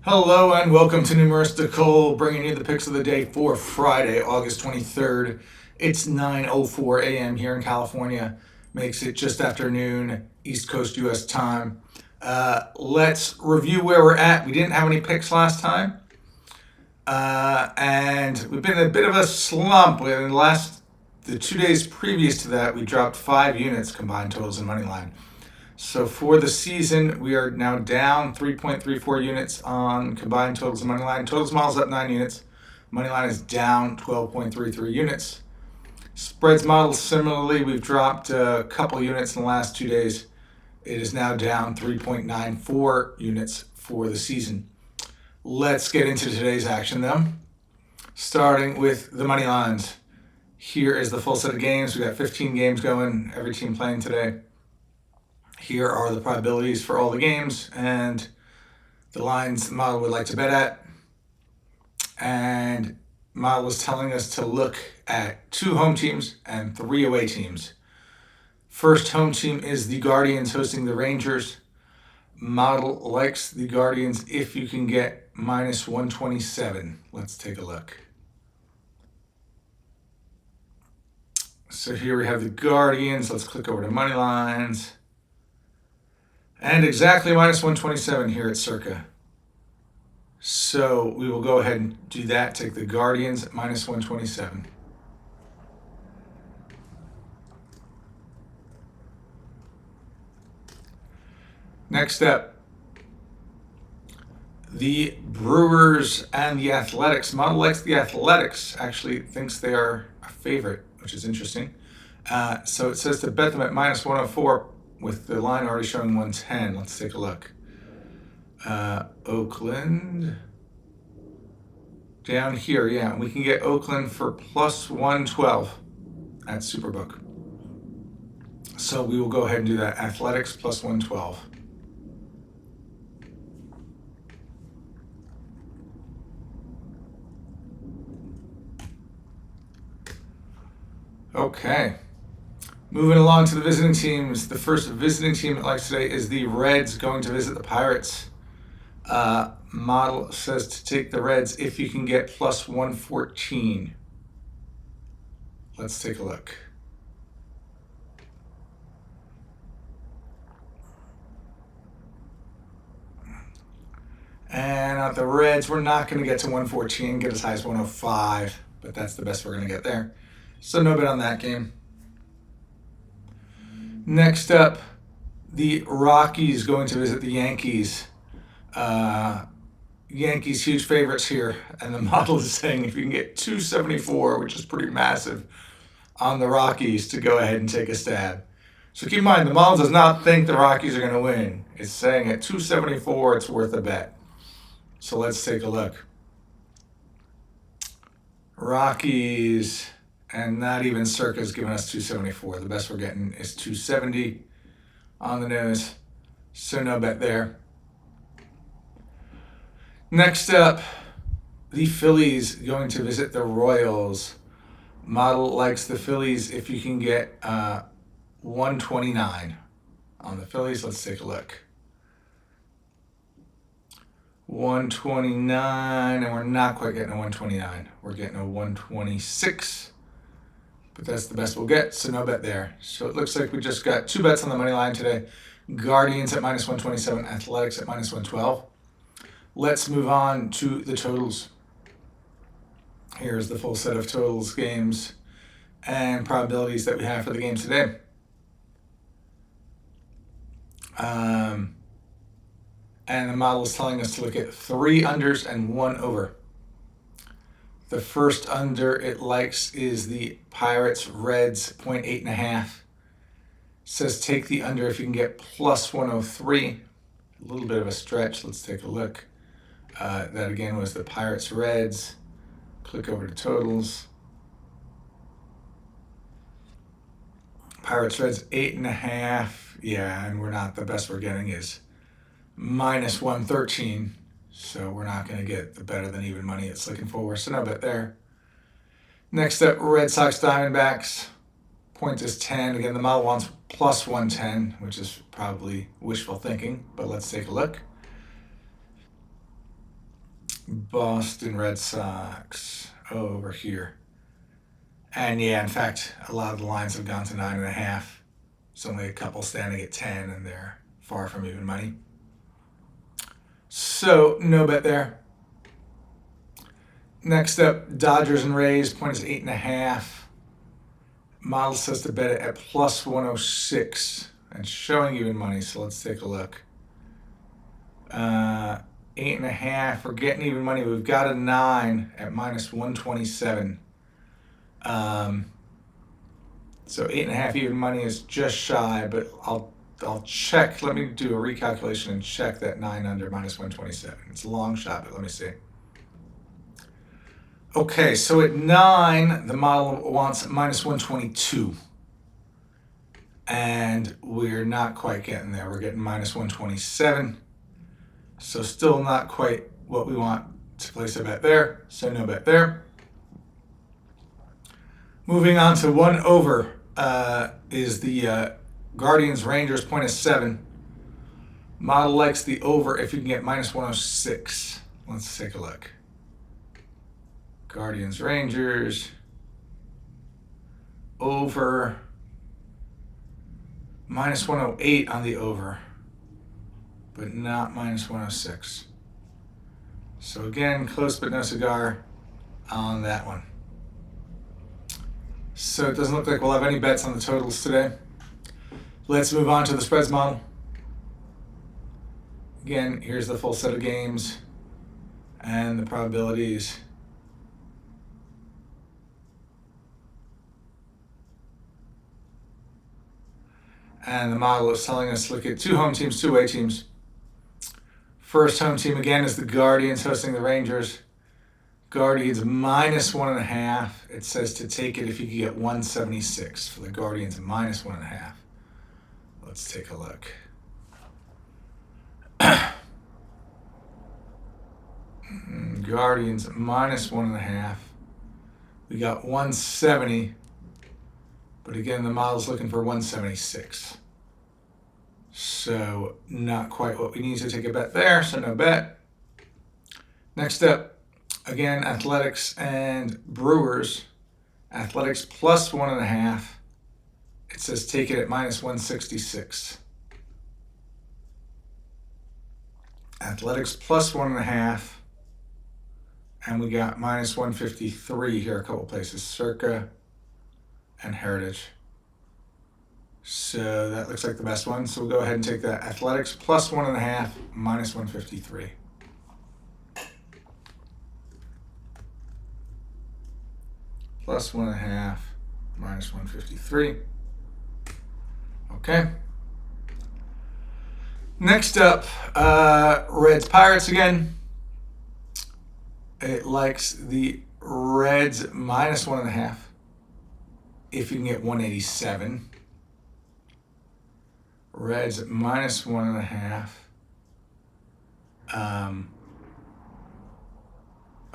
Hello and welcome to Numeristical, bringing you the picks of the day for Friday, August 23rd. It's 9:04 a.m. here in California. Makes it just after noon, East Coast U.S. time. Let's review where we're at. We didn't have any picks last time, and we've been in a bit of a slump. The 2 days previous to that, we dropped 5 units combined totals and money line. So for the season, we are now down 3.34 units on combined totals and money line. Totals models up 9 units. Money line is down 12.33 units. Spreads models similarly, we've dropped a couple units in the last 2 days. It is now down 3.94 units for the season. Let's get into today's action though. Starting with the money lines. Here is the full set of games. We got 15 games going, every team playing today. Here are the probabilities for all the games and the lines the model would like to bet at. And model is telling us to look at 2 home teams and 3 away teams. First home team is the Guardians hosting the Rangers. Model likes the Guardians if you can get minus 127. Let's take a look. So here we have the Guardians. Let's click over to money lines. And exactly minus 127 here at Circa. So we will go ahead and do that. Take the Guardians at minus 127. Next up, the Brewers and the Athletics. Model likes the Athletics. Actually thinks they are a favorite, which is interesting. So it says to bet them at minus 104 with the line already showing 110. Let's take a look. Oakland. Down here, yeah. We can get Oakland for plus 112 at Superbook. So we will go ahead and do that. Athletics plus 112. Okay. Moving along to the visiting teams. The first visiting team it likes today is the Reds going to visit the Pirates. Model says to take the Reds if you can get plus 114. Let's take a look. And at the Reds, we're not going to get to 114, get as high as 105, but that's the best we're going to get there. So no bet on that game. Next up, the Rockies going to visit the Yankees. Yankees huge favorites here, and the model is saying if you can get 274, which is pretty massive, on the Rockies to go ahead and take a stab. So keep in mind, the model does not think the Rockies are going to win. It's saying at 274, it's worth a bet. So let's take a look. Rockies, and not even Circa's giving us 274. The best we're getting is 270 on the nose. So no bet there. Next up, the Phillies going to visit the Royals. Model likes the Phillies if you can get 129 on the Phillies. Let's take a look. 129, and we're not quite getting a 129. We're getting a 126, but that's the best we'll get, so no bet there. So it looks like we just got 2 bets on the money line today. Guardians at minus 127, Athletics at minus 112. Let's move on to the totals. Here's the full set of totals, games, and probabilities that we have for the games today. And the model is telling us to look at 3 unders and 1 over. The first under it likes is the Pirates Reds 0.8.5. Says take the under if you can get plus 103. A little bit of a stretch. Let's take a look. That again was the Pirates Reds. Click over to totals. Pirates Reds 8.5. Yeah, and we're not. The best we're getting is minus 113. So we're not going to get the better than even money it's looking for. So no bet there. Next up, Red Sox Diamondbacks. Point is 10. Again, the model wants plus 110, which is probably wishful thinking, but let's take a look. Boston Red Sox over here. And yeah, in fact, a lot of the lines have gone to 9.5. There's only a couple standing at 10, and they're far from even money. So no bet there. Next up, Dodgers and Rays. Point is 8.5. Model says to bet it at plus 106 and showing even money. So let's take a look. 8.5. We're getting even money. We've got a 9 at minus 127. So 8.5 even money is just shy, but I'll check. Let me do a recalculation and check that 9 under minus 127. It's a long shot, but let me see. Okay, so at 9, the model wants minus 122. And we're not quite getting there. We're getting minus 127. So still not quite what we want to place a bet there. So no bet there. Moving on to 1 over is the Guardians Rangers. Point is 7. Model likes the over if you can get minus 106. Let's take a look. Guardians Rangers over minus 108 on the over, but not minus 106. So again, close but no cigar on that one. So it doesn't look like we'll have any bets on the totals today. Let's move on to the spreads model. Again, here's the full set of games and the probabilities. And the model is telling us to look at 2 home teams, 2 away teams. First home team again is the Guardians hosting the Rangers. Guardians minus 1.5. It says to take it if you can get 176 for the Guardians minus 1.5. Let's take a look. Guardians minus 1.5. We got 170. But again, the model's looking for 176. So not quite what we need to take a bet there, so no bet. Next up, again, Athletics and Brewers. Athletics plus 1.5. It says take it at minus 166. Athletics plus 1.5. And we got minus 153 here a couple places. Circa and Heritage. So that looks like the best one. So we'll go ahead and take that. Athletics plus 1.5, minus 153. Plus 1.5, minus 153. Okay. Next up, Reds Pirates again. It likes the Reds minus 1.5. If you can get 187. Reds minus 1.5.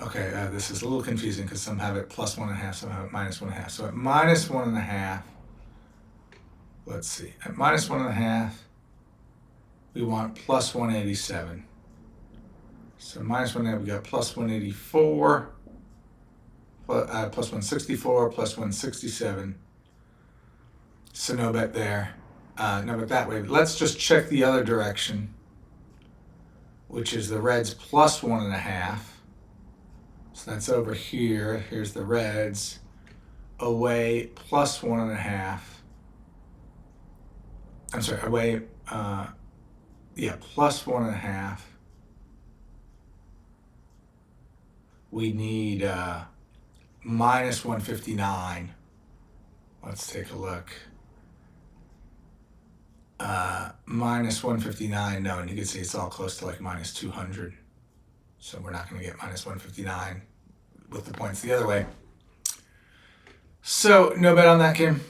Okay, this is a little confusing because some have it plus 1.5, some have it minus 1.5. So at minus 1.5, let's see. At minus 1.5, we want plus 187. So minus 1.5, we got plus 184. Plus 164, plus 167. So no bet there. No bet that way. Let's just check the other direction, which is the Reds plus 1.5. So that's over here. Here's the Reds. Away plus 1.5. I'm sorry, away, plus 1.5. We need minus 159. Let's take a look. Minus 159, no, and you can see it's all close to like minus 200. So we're not going to get minus 159 with the points the other way. So no bet on that game.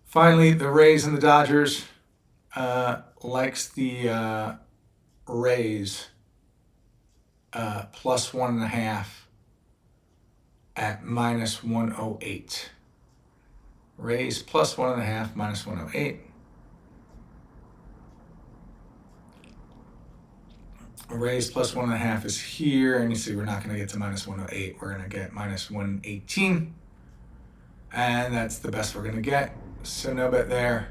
Finally, the Rays and the Dodgers. Likes the Rays plus 1.5 at minus 108. Rays plus 1.5, minus 108. A raise plus 1.5 is here, and you see we're not going to get to minus 108. We're going to get minus 118, and that's the best we're going to get. So no bet there.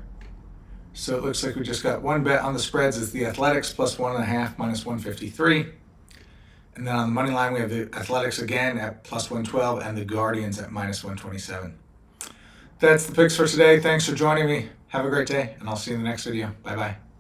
So it looks like we just got one bet on the spreads. It's the Athletics plus 1.5 minus 153. And then on the money line, we have the Athletics again at plus 112 and the Guardians at minus 127. That's the picks for today. Thanks for joining me. Have a great day, and I'll see you in the next video. Bye-bye.